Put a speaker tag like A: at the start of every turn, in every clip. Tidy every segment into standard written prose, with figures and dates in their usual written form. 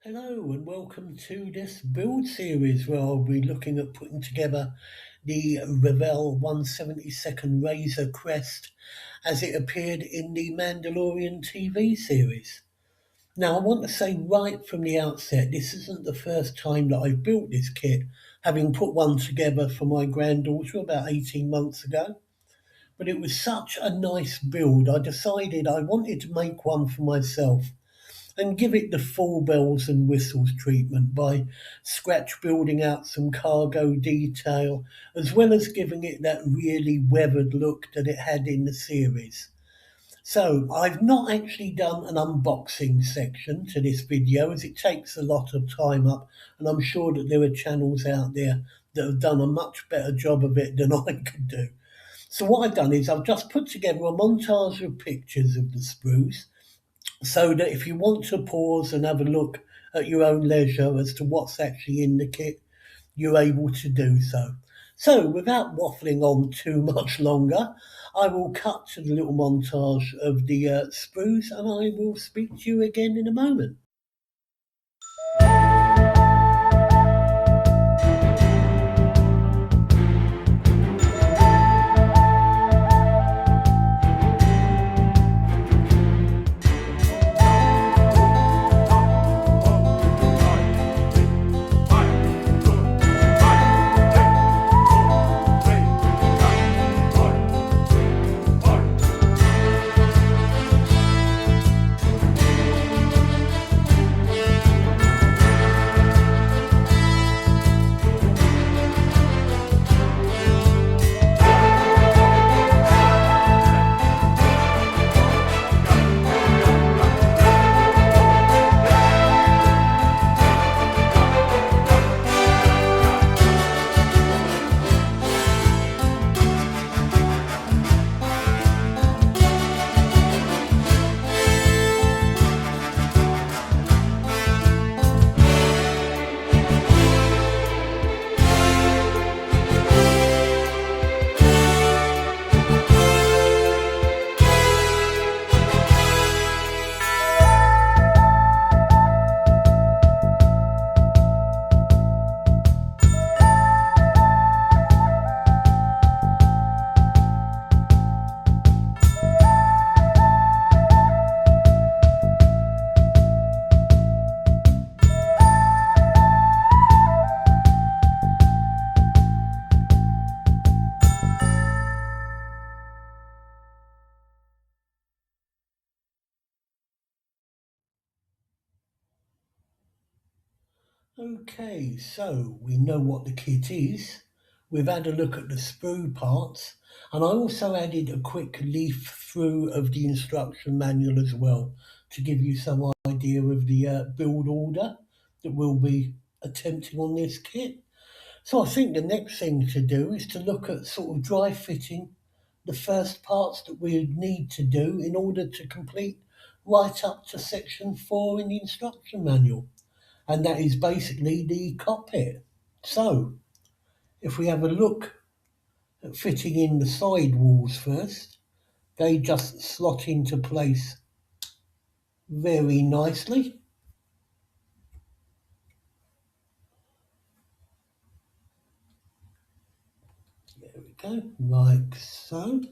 A: Hello and welcome to this build series where I'll be looking at putting together the Revell 172nd Razor Crest as it appeared in the Mandalorian TV series. Now I want to say right from the outset, this isn't the first time that I've built this kit, having put one together for my granddaughter about 18 months ago. But it was such a nice build, I decided I wanted to make one for myself and give it the full bells and whistles treatment by scratch building out some cargo detail, as well as giving it that really weathered look that it had in the series. So I've not actually done an unboxing section to this video as it takes a lot of time up, and I'm sure that there are channels out there that have done a much better job of it than I could do. So what I've done is I've just put together a montage of pictures of the sprues so that if you want to pause and have a look at your own leisure as to what's actually in the kit, you're able to do so. So, without waffling on too much longer, I will cut to the little montage of the sprues and I will speak to you again in a moment. Okay, so we know what the kit is. We've had a look at the sprue parts, and I also added a quick leaf through of the instruction manual as well to give you some idea of the build order that we'll be attempting on this kit. So I think the next thing to do is to look at sort of dry fitting the first parts that we need to do in order to complete right up to section 4 in the instruction manual, and that is basically the cockpit. So, if we have a look at fitting in the side walls first, they just slot into place very nicely. There we go, like so.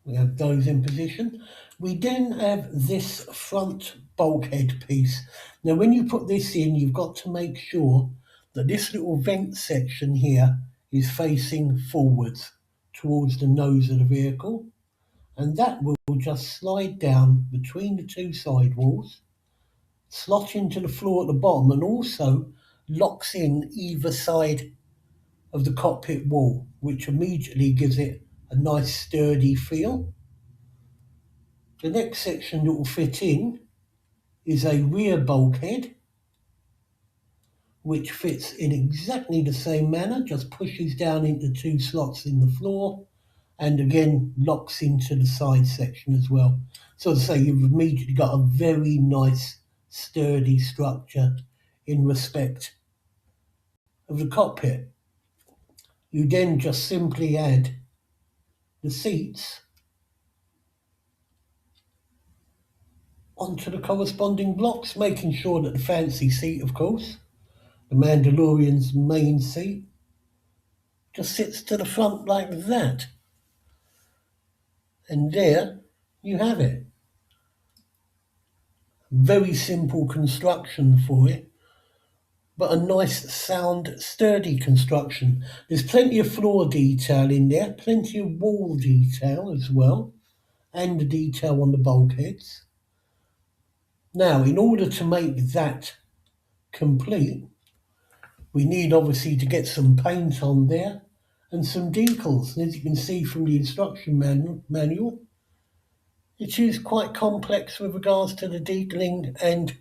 A: We have those in position. We then have this front bulkhead piece. Now, when you put this in, you've got to make sure that this little vent section here is facing forwards towards the nose of the vehicle. And that will just slide down between the two side walls, slot into the floor at the bottom, and also locks in either side of the cockpit wall, which immediately gives it a nice sturdy feel. The next section that will fit in is a rear bulkhead, which fits in exactly the same manner, just pushes down into two slots in the floor and again locks into the side section as well. So to say, you've immediately got a very nice sturdy structure in respect of the cockpit. You then just simply add the seats onto the corresponding blocks, making sure that the fancy seat, of course, the Mandalorian's main seat, just sits to the front like that. And there you have it. Very simple construction for it, but a nice, sound, sturdy construction. There's plenty of floor detail in there, plenty of wall detail as well, and the detail on the bulkheads. Now, in order to make that complete, we need obviously to get some paint on there and some decals. And as you can see from the instruction manual, it is quite complex with regards to the detailing and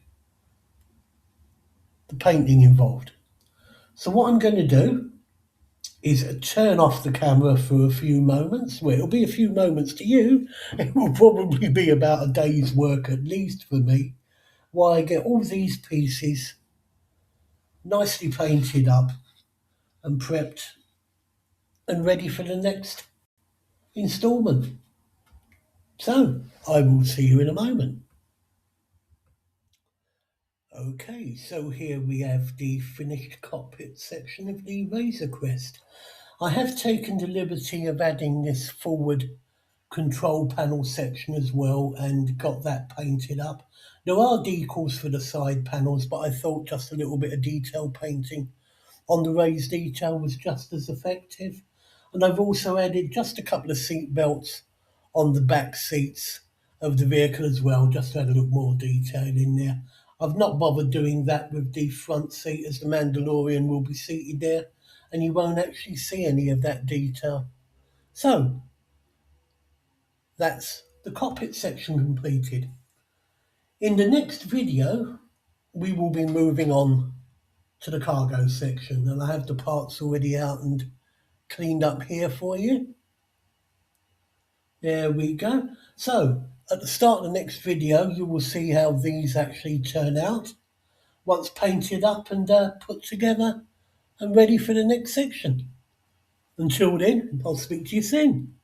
A: the painting involved. So what I'm going to do is turn off the camera for a few moments. Well, it'll be a few moments to you. It will probably be about a day's work at least for me, while I get all these pieces nicely painted up and prepped and ready for the next instalment. So, I will see you in a moment. Okay, so here we have the finished cockpit section of the Razor Crest. I have taken the liberty of adding this forward control panel section as well and got that painted up. There are decals for the side panels, but I thought just a little bit of detail painting on the raised detail was just as effective. And I've also added just a couple of seat belts on the back seats of the vehicle as well, just to add a little more detail in there. I've not bothered doing that with the front seat, as the Mandalorian will be seated there and you won't actually see any of that detail. So, that's the cockpit section completed. In the next video, we will be moving on to the cargo section, and I have the parts already out and cleaned up here for you. There we go. So, at the start of the next video, you will see how these actually turn out once painted up and put together and ready for the next section. Until then, I'll speak to you soon.